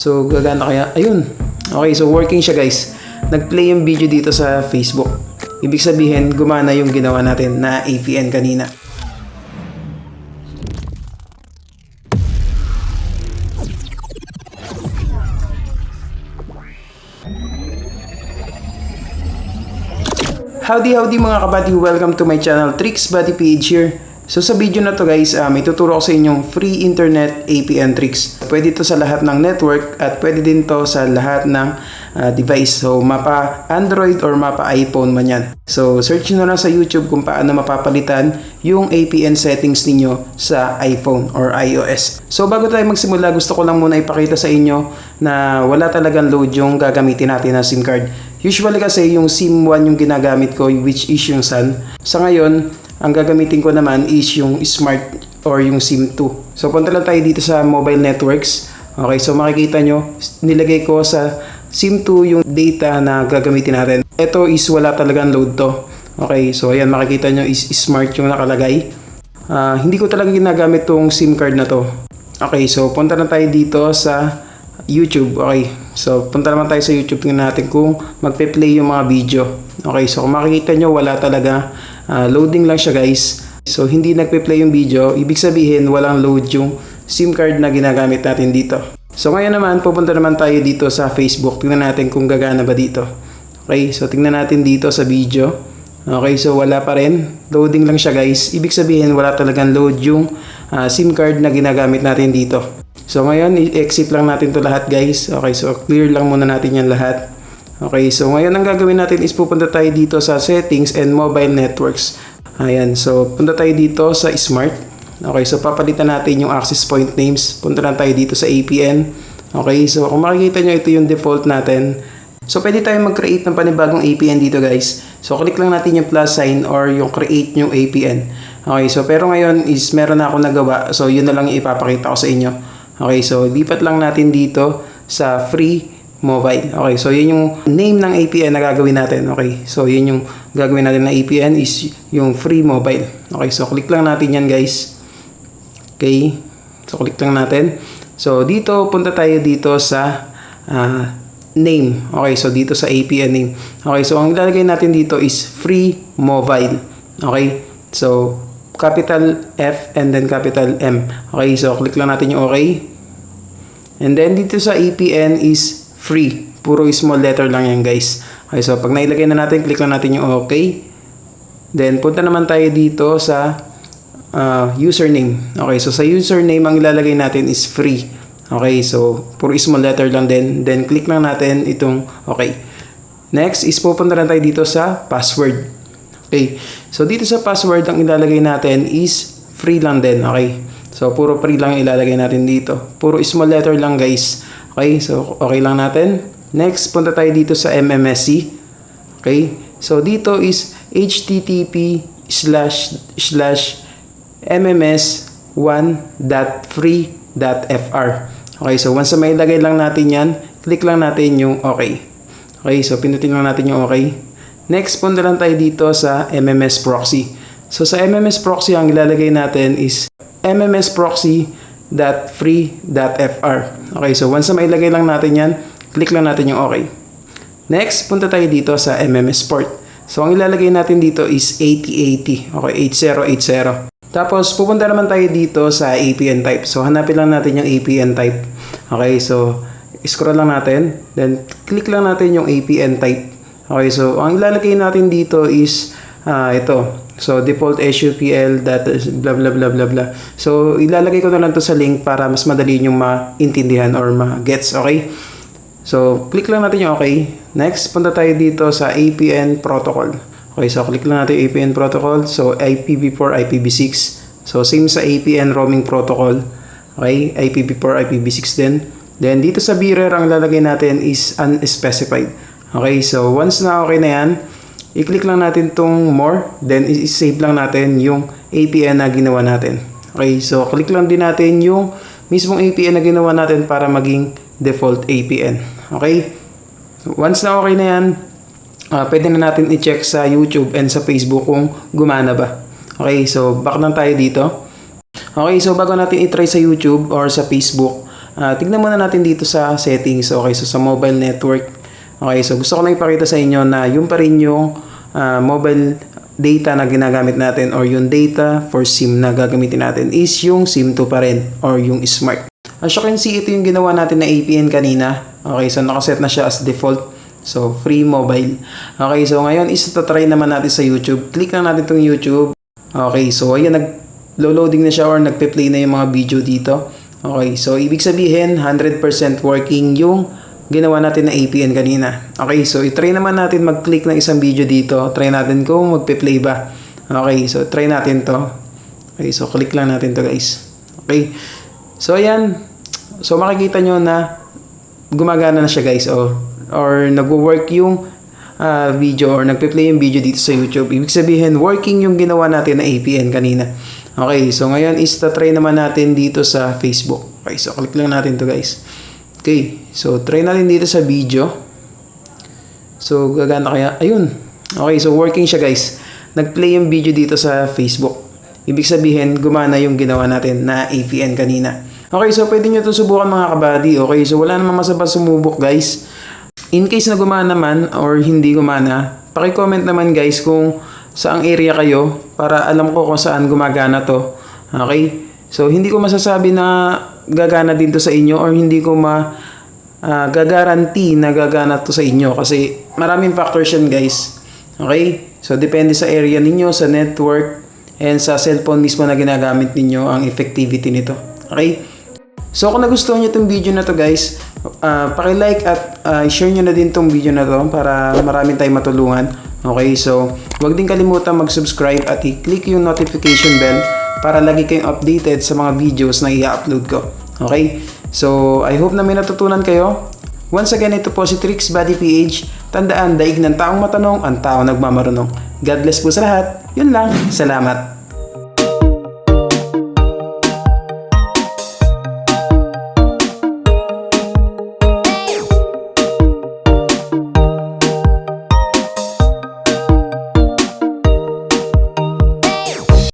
So, gagana kaya? Ayun. Okay, so working siya guys. Nag-play yung video dito sa Facebook. Ibig sabihin, gumana yung ginawa natin na APN kanina. Howdy mga kabady, welcome to my channel, Tricks Buddy PH here. So sa video na to guys, may tuturo ko sa inyong free internet APN tricks. Pwede to sa lahat ng network at pwede din to sa lahat ng device. So mapa Android or mapa iPhone man yan. So search nyo lang sa YouTube kung paano mapapalitan yung APN settings ninyo sa iPhone or iOS. So bago tayo magsimula, gusto ko lang muna ipakita sa inyo na wala talagang load yung gagamitin natin na SIM card. Usually kasi yung SIM 1 yung ginagamit ko, which is yung Sun. Sa ngayon, ang gagamitin ko naman is yung Smart or yung SIM 2. So punta lang tayo dito sa mobile networks. Okay, so makikita nyo, nilagay ko sa SIM 2 yung data na gagamitin natin. Ito is wala talagang load to. Okay, so ayan, makikita nyo is Smart yung nakalagay. Hindi ko talaga ginagamit tong SIM card na to. Okay, so punta lang tayo dito sa YouTube. Okay, so punta naman tayo sa YouTube, tingnan natin kung magpe-play yung mga video. Okay, so kung makikita nyo, wala talaga, loading lang siya guys. So hindi nagpe-play yung video, ibig sabihin walang load yung SIM card na ginagamit natin dito. So ngayon naman, pupunta naman tayo dito sa Facebook, tingnan natin kung gagana ba dito. Okay, so tingnan natin dito sa video. Okay, so wala pa rin, loading lang siya guys. Ibig sabihin wala talagang load yung SIM card na ginagamit natin dito. So ngayon, i-exit lang natin to lahat guys. Okay, so clear lang muna natin yan lahat. Okay, so ngayon ang gagawin natin is pupunta tayo dito sa settings and mobile networks. Ayan, so punta tayo dito sa Smart. Okay, so papalitan natin yung access point names. Punta lang tayo dito sa APN. Okay, so kung makikita nyo, ito yung default natin. So pwede tayo mag-create ng panibagong APN dito guys. So click lang natin yung plus sign or yung create new APN. Okay, so pero ngayon is meron na ako nagawa. So yun na lang yung ipapakita ko sa inyo. Okay, so lipat lang natin dito sa free mobile. Okay, so yun yung name ng APN na gagawin natin. Okay, so yun yung gagawin natin na APN is yung free mobile. Okay, so click lang natin yan guys. Okay, so click lang natin. So dito, punta tayo dito sa name. Okay, so dito sa APN name. Okay, so ang ilalagay natin dito is free mobile. Okay, so capital F and then capital M. Okay, so click lang natin yung okay. And then dito sa APN is free. Puro small letter lang yan guys. Okay, so pag nailagay na natin, click lang natin yung okay. Then punta naman tayo dito sa username. Okay, so sa username ang ilalagay natin is free. Okay, so puro small letter lang din. Then click lang natin itong okay. Next is pupunta lang tayo dito sa password. Okay, so dito sa password ang ilalagay natin is free lang din. Okay, so puro free lang ilalagay natin dito. Puro small letter lang guys. Okay, so okay lang natin. Next, punta tayo dito sa MMSC. Okay, so dito is http://mms1.free.fr. Okay, so once na mailagay lang natin yan, click lang natin yung okay. Okay, so pinutin lang natin yung okay. Next, punta lang tayo dito sa MMS proxy. So sa MMS proxy, ang ilalagay natin is mms-proxy.free.fr. Okay, so once na mailagay lang natin yan, click lang natin yung okay. Next, punta tayo dito sa MMS port. So ang ilalagay natin dito is 8080. Okay, 8080. Tapos pupunta naman tayo dito sa APN type. So hanapin lang natin yung APN type. Okay, so scroll lang natin, then click lang natin yung APN type. Okay, so ang ilalagay natin dito is ito. So default SUPL data blah blah blah blah blah. So ilalagay ko na lang to sa link para mas madali niyo maintindihan or ma-gets. Okay, so click lang natin yung okay. Next, punta tayo dito sa APN protocol. Okay, so click lang natin APN protocol. So IPv4, IPv6. So same sa APN roaming protocol. Okay, IPv4, IPv6 din. Then dito sa bearer ang ilalagay natin is unspecified. Okay, so once na okay na yan, i-click lang natin tong more, then i-save lang natin yung APN na ginawa natin. Okay, so click lang din natin yung mismong APN na ginawa natin para maging default APN. Okay, once na okay na yan, pwede na natin i-check sa YouTube and sa Facebook kung gumana ba. Okay, so back lang tayo dito. Okay, so bago natin i-try sa YouTube or sa Facebook, tignan muna natin dito sa settings. Okay, so sa mobile network. Okay, so gusto ko lang ipakita sa inyo na yung pa rin yung mobile data na ginagamit natin or yung data for SIM na gagamitin natin is yung SIM 2 pa rin or yung Smart. As you can see, ito yung ginawa natin na APN kanina. Okay, so nakaset na siya as default. So, free mobile. Okay, so ngayon is try naman natin sa YouTube. Click lang natin itong YouTube. Okay, so ayan, nag-loading na siya or nagpe-play na yung mga video dito. Okay, so ibig sabihin 100% working yung ginawa natin na APN kanina. Okay, so i-try naman natin mag-click ng isang video dito. Try natin kung magpe-play ba. Okay, so try natin to. Okay, so click lang natin to guys. Okay, so ayan. So makikita nyo na gumagana na siya guys. Or nagwo-work yung video or nagpe-play yung video dito sa YouTube. Ibig sabihin working yung ginawa natin na APN kanina. Okay, so ngayon is try naman natin dito sa Facebook. Okay, so click lang natin to guys. Okay, so try natin dito sa video. So gagana kaya? Ayun. Okay, so working siya guys. Nag-play yung video dito sa Facebook. Ibig sabihin gumana yung ginawa natin na APN kanina. Okay, so pwede nyo ito subukan mga kabady. Okay, so wala namang masama sumubok guys. In case na gumana man or hindi gumana, paki-comment naman guys kung saang area kayo para alam ko kung saan gumagana to. Okay? So hindi ko masasabi na gagana din to sa inyo or hindi ko gagaranti na gagana to sa inyo kasi maraming factors yan guys. Okay? So depende sa area ninyo, sa network, and sa cellphone mismo na ginagamit ninyo ang effectivity nito. Okay? So kung nagustuhan nyo itong video na to guys, paki-like at share nyo na din itong video na to para maraming tayong matulungan. Okay, so huwag din kalimutan mag-subscribe at i-click yung notification bell para lagi kayong updated sa mga videos na i-upload ko. Okay, so I hope na may natutunan kayo. Once again, ito po si Trix Buddy PH. Tandaan, daig ng taong matanong, ang taong nagmamarunong. God bless po sa lahat. Yun lang. Salamat.